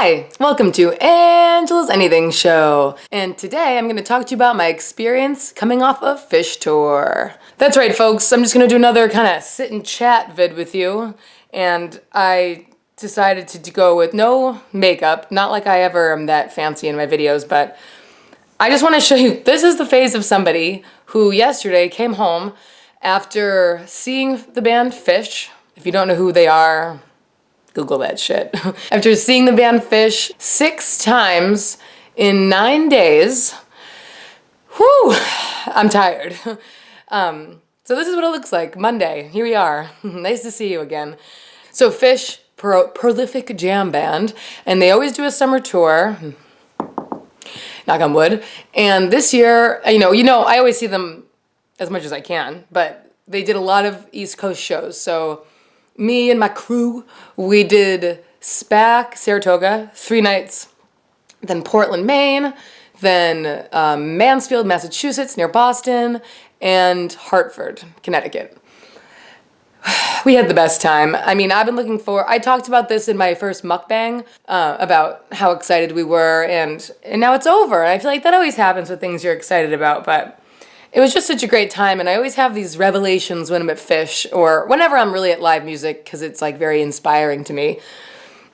Hi, welcome to Angela's Anything Show. And today I'm going to talk to you about my experience coming off of Phish tour. That's right, folks. I'm just going to do another kind of sit and chat vid with you. And I decided to go with no makeup. Not like I ever am that fancy in my videos, but I just want to show you, this is the face of somebody who yesterday came home after seeing the band Phish. If you don't know who they are, Google that shit. After seeing the band Phish 6 times in 9 days, whew, I'm tired. So this is what it looks like, Monday. Here we are. Nice to see you again. So Phish, prolific jam band, and they always do a summer tour. Knock on wood. And this year, I always see them as much as I can, but they did a lot of East Coast shows. So me and my crew, we did SPAC, Saratoga, 3 nights, then Portland, Maine, then Mansfield, Massachusetts, near Boston, and Hartford, Connecticut. We had the best time. I mean, I talked about this in my first mukbang, about how excited we were, and now it's over. I feel like that always happens with things you're excited about, but it was just such a great time, and I always have these revelations when I'm at Phish, or whenever I'm really at live music, because it's like very inspiring to me.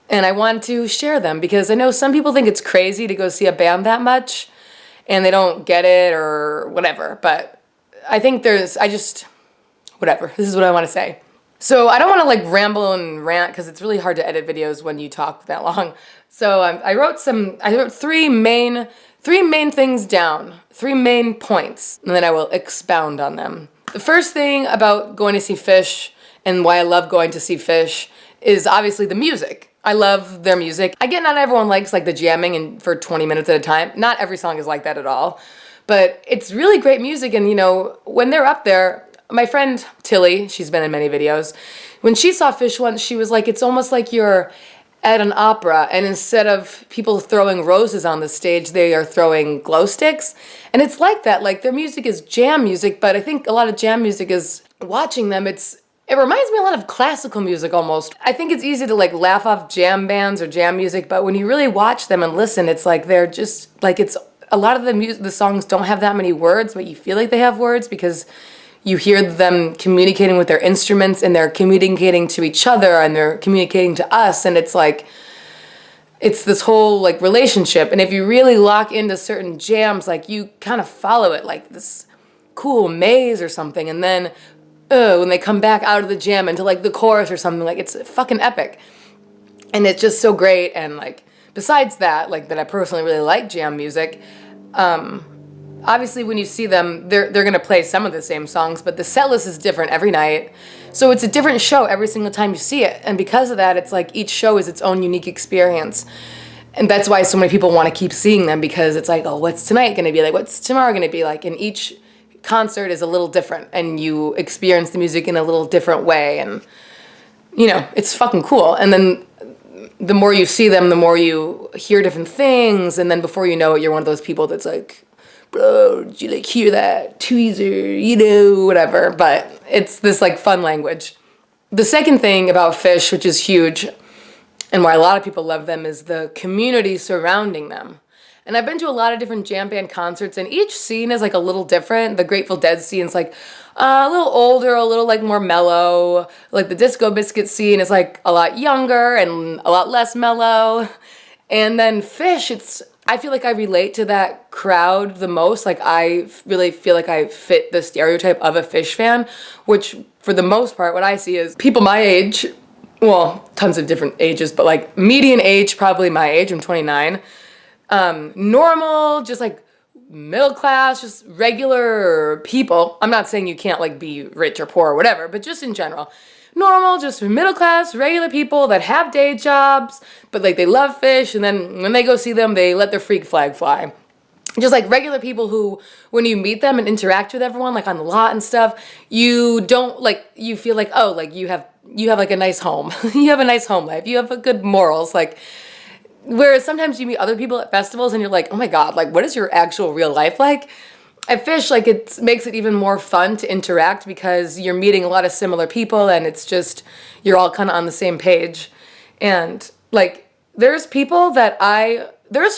And I want to share them, because I know some people think it's crazy to go see a band that much, and they don't get it, or whatever, but I think whatever, this is what I want to say. So I don't want to like ramble and rant, because it's really hard to edit videos when you talk that long. So I wrote three main things down, 3 main points, and then I will expound on them. The first thing about going to see Phish, and why I love going to see Phish, is obviously the music. I love their music. I get not everyone likes like the jamming and for 20 minutes at a time. Not every song is like that at all. But it's really great music, and when they're up there, my friend Tilly, she's been in many videos, when she saw Phish once, she was like, it's almost like you're at an opera, and instead of people throwing roses on the stage, they are throwing glow sticks. And it's like that, like their music is jam music, but I think a lot of jam music is, watching them, it reminds me a lot of classical music almost. I think it's easy to like laugh off jam bands or jam music, but when you really watch them and listen, it's like they're just like, it's a lot of the songs don't have that many words, but you feel like they have words because you hear them communicating with their instruments, and they're communicating to each other, and they're communicating to us, and it's like, it's this whole like relationship. And if you really lock into certain jams, like you kind of follow it like this cool maze or something, and then when they come back out of the jam into like the chorus or something, like it's fucking epic. And it's just so great. And like, besides that, like that I personally really like jam music, obviously when you see them, they're gonna play some of the same songs, but the set list is different every night. So it's a different show every single time you see it. And because of that, it's like each show is its own unique experience. And that's why so many people want to keep seeing them, because it's like, oh, what's tonight gonna be like? What's tomorrow gonna be like? And each concert is a little different, and you experience the music in a little different way. And, it's fucking cool. And then the more you see them, the more you hear different things. And then before you know it, you're one of those people that's like, bro, did you like hear that tweezer, whatever. But it's this like fun language. The second thing about Phish, which is huge, and why a lot of people love them, is the community surrounding them. And I've been to a lot of different jam band concerts, and each scene is like a little different. The Grateful Dead scene is like a little older, a little like more mellow. Like the Disco Biscuit scene is like a lot younger and a lot less mellow. And then Phish, I feel like I relate to that crowd the most. Like I really feel like I fit the stereotype of a Phish fan, which for the most part, what I see is people my age, well, tons of different ages, but like median age, probably my age, I'm 29. Normal, just like middle class, just regular people. I'm not saying you can't like be rich or poor or whatever, but just in general. Normal, just middle class, regular people that have day jobs, but like they love Phish, and then when they go see them, they let their freak flag fly. Just like regular people who, when you meet them and interact with everyone, like on the lot and stuff, you don't like, you feel like, oh, like you have like a nice home. You have a nice home life. You have a good morals. Like, whereas sometimes you meet other people at festivals and you're like, oh my God, like what is your actual real life like? At Phish, like it makes it even more fun to interact, because you're meeting a lot of similar people, and it's just, you're all kind of on the same page. And like there's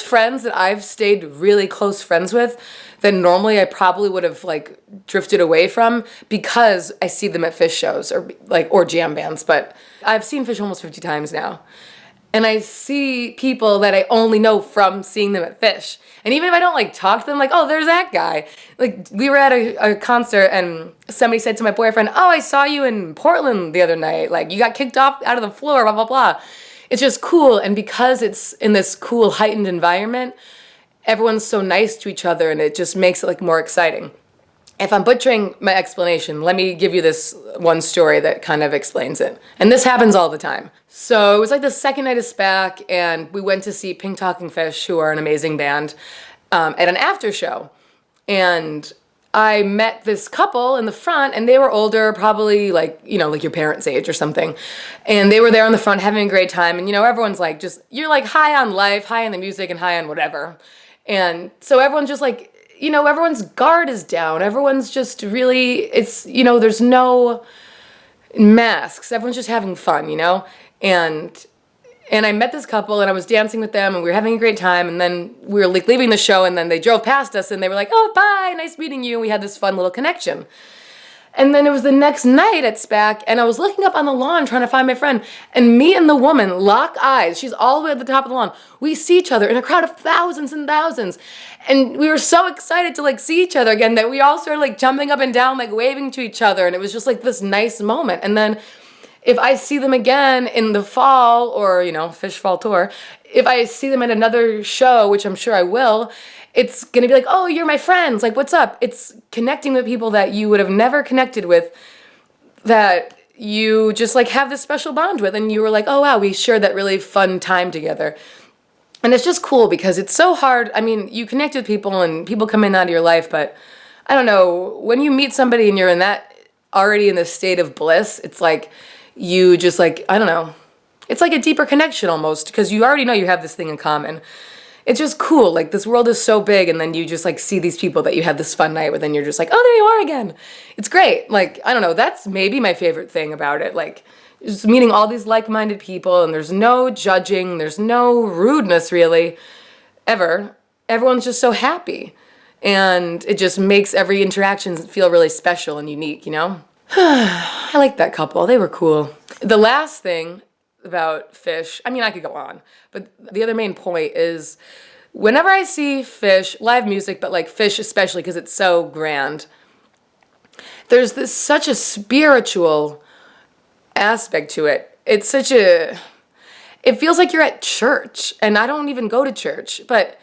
friends that I've stayed really close friends with that normally I probably would have like drifted away from because I see them at Phish shows or jam bands. But I've seen Phish almost 50 times now. And I see people that I only know from seeing them at Phish. And even if I don't like talk to them, like, oh, there's that guy. Like, we were at a concert and somebody said to my boyfriend, oh, I saw you in Portland the other night. Like, you got kicked off out of the floor, blah, blah, blah. It's just cool. And because it's in this cool, heightened environment, everyone's so nice to each other and it just makes it like more exciting. If I'm butchering my explanation, let me give you this one story that kind of explains it. And this happens all the time. So it was like the second night of SPAC, and we went to see Pink Talking Fish, who are an amazing band, at an after show. And I met this couple in the front, and they were older, probably like, like your parents' age or something. And they were there on the front having a great time. And, everyone's like, you're like high on life, high on the music, and high on whatever. And so everyone's just like, everyone's guard is down. Everyone's just really, there's no masks. Everyone's just having fun, And I met this couple and I was dancing with them and we were having a great time. And then we were like leaving the show and then they drove past us and they were like, oh, bye, nice meeting you. And we had this fun little connection. And then it was the next night at SPAC, and I was looking up on the lawn trying to find my friend, and me and the woman lock eyes. She's all the way at the top of the lawn. We see each other in a crowd of thousands and thousands. And we were so excited to like see each other again that we all started like jumping up and down, like waving to each other. And it was just like this nice moment. And then if I see them again in the fall or, Phish Fall Tour, if I see them at another show, which I'm sure I will, it's going to be like, oh, you're my friends. Like, what's up? It's connecting with people that you would have never connected with, that you just like have this special bond with. And you were like, oh, wow, we shared that really fun time together. And it's just cool because it's so hard. I mean, you connect with people and people come in and out of your life, but I don't know, when you meet somebody and you're already in this state of bliss, it's like you just like, I don't know, it's like a deeper connection almost because you already know you have this thing in common. It's just cool. Like, this world is so big, and then you just like see these people that you had this fun night with, and you're just like, oh, there you are again. It's great. Like, I don't know, that's maybe my favorite thing about it. Like, just meeting all these like-minded people, and there's no judging, there's no rudeness really, ever. Everyone's just so happy, and it just makes every interaction feel really special and unique, I like that couple. They were cool. The last thing about Phish, I mean, I could go on, but the other main point is whenever I see Phish, live music, but like Phish especially because it's so grand, there's such a spiritual aspect to it. It feels like you're at church, and I don't even go to church, but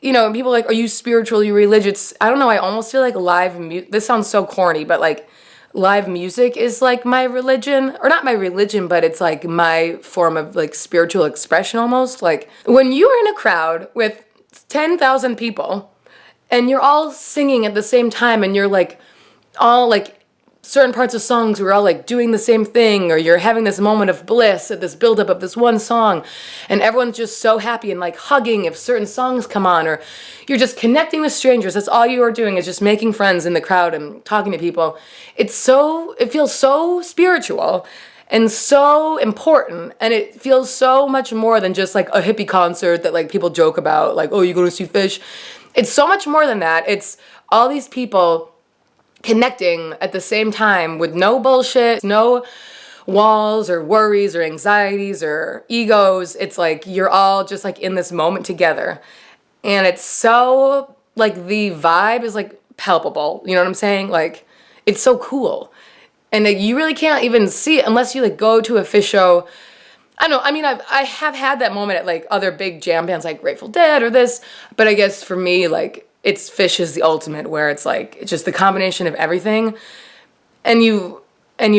people are like, are you spiritual, are you religious? I don't know, I almost feel like live music, this sounds so corny, but like live music is like my religion, or not my religion, but it's like my form of like spiritual expression almost. Like when you are in a crowd with 10,000 people and you're all singing at the same time and you're like all like certain parts of songs, we're all like doing the same thing, or you're having this moment of bliss at this buildup of this one song, and everyone's just so happy and like hugging if certain songs come on, or you're just connecting with strangers. That's all you are doing is just making friends in the crowd and talking to people. It feels so spiritual and so important, and it feels so much more than just like a hippie concert that like people joke about, like, oh, you go to see Phish. It's so much more than that. It's all these people connecting at the same time with no bullshit, no walls or worries or anxieties or egos. It's like you're all just like in this moment together. And it's so like the vibe is like palpable. You know what I'm saying? Like it's so cool. And like, you really can't even see it unless you like go to a Phish show. I don't know. I mean, I have had that moment at like other big jam bands like Grateful Dead or this, but I guess for me, like it's Phish is the ultimate, where it's like it's just the combination of everything, and you're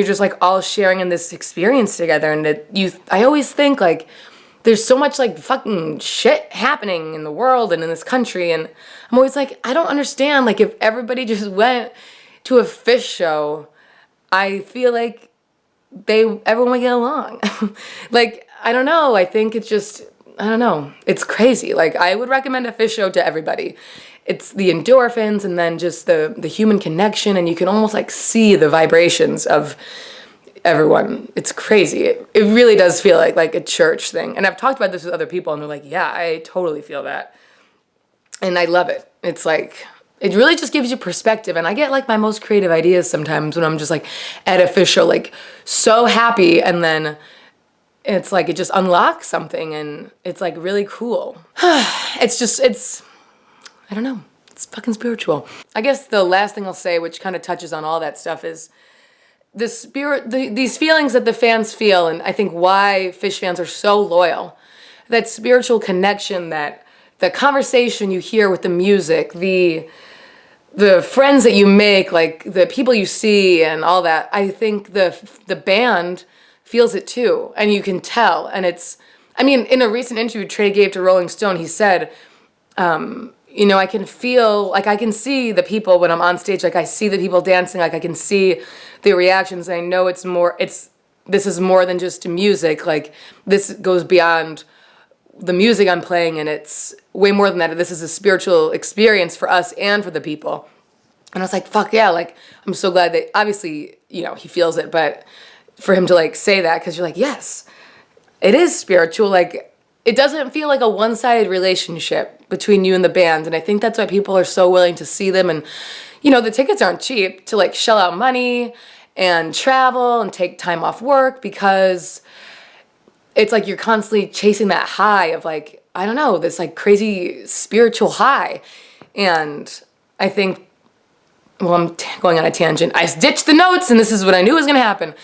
just like all sharing in this experience together. And I always think like there's so much like fucking shit happening in the world and in this country, and I'm always like, I don't understand. Like if everybody just went to a Phish show, I feel like everyone would get along. Like I don't know. I think it's just, I don't know. It's crazy. Like I would recommend a Phish show to everybody. It's the endorphins and then just the human connection, and you can almost like see the vibrations of everyone. It's crazy. It really does feel like a church thing. And I've talked about this with other people, and they're like, yeah, I totally feel that. And I love it. It's like, it really just gives you perspective. And I get like my most creative ideas sometimes when I'm just like at a Phish show, like so happy. And then it's like, it just unlocks something, and it's like really cool. It's, I don't know. It's fucking spiritual. I guess the last thing I'll say, which kind of touches on all that stuff, is these feelings that the fans feel, and I think why Phish fans are so loyal. That spiritual connection, that the conversation you hear with the music, the friends that you make, like the people you see and all that. I think the band feels it too, and you can tell. And in a recent interview Trey gave to Rolling Stone, he said, I can feel, like I can see the people when I'm on stage, like I see the people dancing, like I can see the reactions, and I know this is more than just music, like this goes beyond the music I'm playing, and it's way more than that. This is a spiritual experience for us and for the people. And I was like, fuck yeah, like I'm so glad that, obviously, he feels it, but for him to like say that, because you're like, yes, it is spiritual. Like it doesn't feel like a one-sided relationship between you and the band. And I think that's why people are so willing to see them. And the tickets aren't cheap, to like shell out money and travel and take time off work, because it's like you're constantly chasing that high of like, I don't know, this like crazy spiritual high. And I think, well, I'm going on a tangent. I ditched the notes, and this is what I knew was going to happen.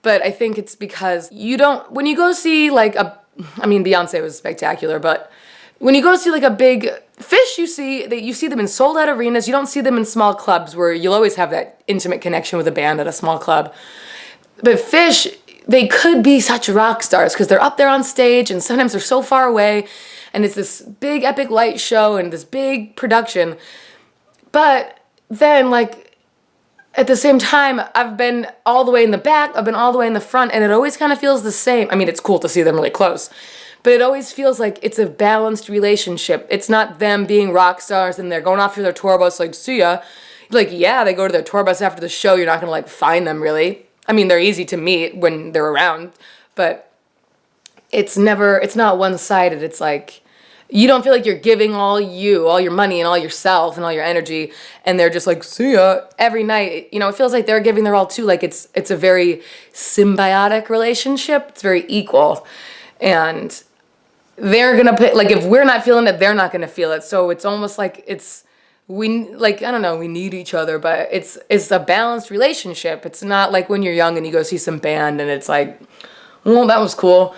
But I think it's because when you go see like Beyonce was spectacular, but when you go see like a big Phish, you see them in sold out arenas. You don't see them in small clubs where you'll always have that intimate connection with a band at a small club. But Phish, they could be such rock stars because they're up there on stage, and sometimes they're so far away, and it's this big epic light show and this big production. But then like at the same time, I've been all the way in the back, I've been all the way in the front, and it always kind of feels the same. I mean, it's cool to see them really close, but it always feels like it's a balanced relationship. It's not them being rock stars and they're going off to their tour bus like, see ya. Like, yeah, they go to their tour bus after the show. You're not going to like find them really. I mean, they're easy to meet when they're around, but it's not one-sided. It's like, you don't feel like you're giving all your money and all yourself and all your energy, and they're just like, see ya, every night. It feels like they're giving their all too. Like it's a very symbiotic relationship. It's very equal. And they're gonna put, like, if we're not feeling it, they're not gonna feel it. So it's almost like we need each other, but it's a balanced relationship. It's not like when you're young and you go see some band and it's like, well, that was cool.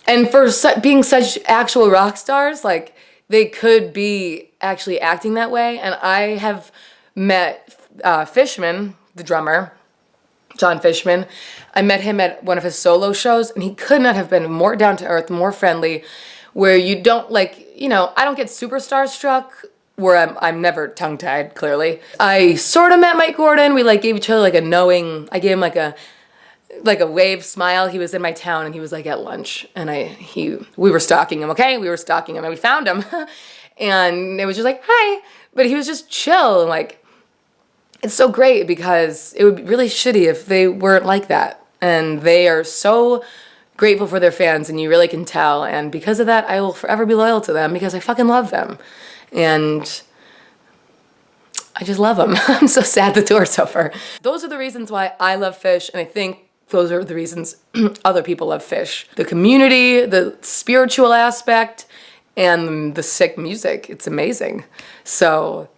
And for being such actual rock stars, like, they could be actually acting that way. And I have met Fishman, the drummer, John Fishman. I met him at one of his solo shows, and he could not have been more down to earth, more friendly, where you don't like, I don't get super starstruck, where I'm never tongue-tied, clearly. I sort of met Mike Gordon. We like gave each other like a knowing, I gave him like a wave smile. He was in my town, and he was like at lunch, and we were stalking him. Okay, we were stalking him, and we found him, and it was just like, hi, but he was just chill, and like, it's so great, because it would be really shitty if they weren't like that, and they are so grateful for their fans, and you really can tell. And because of that, I will forever be loyal to them, because I fucking love them, and I just love them. I'm so sad the tour's over. Those are the reasons why I love Phish, and I think those are the reasons other people love Phish. The community, the spiritual aspect, and the sick music. It's amazing. So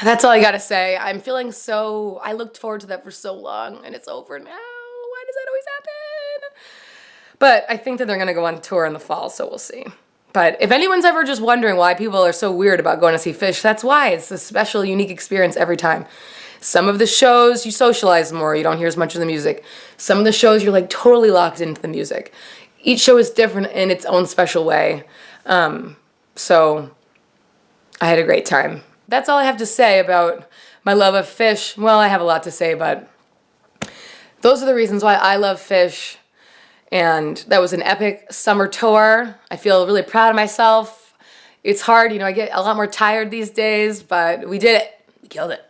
that's all I gotta say. I'm feeling I looked forward to that for so long, and it's over now. Why does that always happen? But I think that they're gonna go on tour in the fall, so we'll see. But if anyone's ever just wondering why people are so weird about going to see Phish, that's why. It's a special, unique experience every time. Some of the shows, you socialize more, you don't hear as much of the music. Some of the shows, you're like totally locked into the music. Each show is different in its own special way. So I had a great time. That's all I have to say about my love of Phish. Well, I have a lot to say, but those are the reasons why I love Phish. And that was an epic summer tour. I feel really proud of myself. It's hard, I get a lot more tired these days, but we did it. We killed it.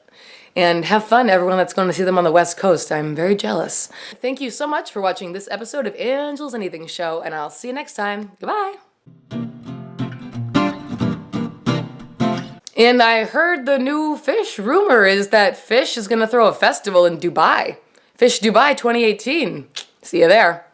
And have fun, everyone that's going to see them on the West Coast. I'm very jealous. Thank you so much for watching this episode of Angel's Anything Show, and I'll see you next time. Goodbye. And I heard the new Phish rumor is that Phish is going to throw a festival in Dubai. Phish Dubai 2018. See you there.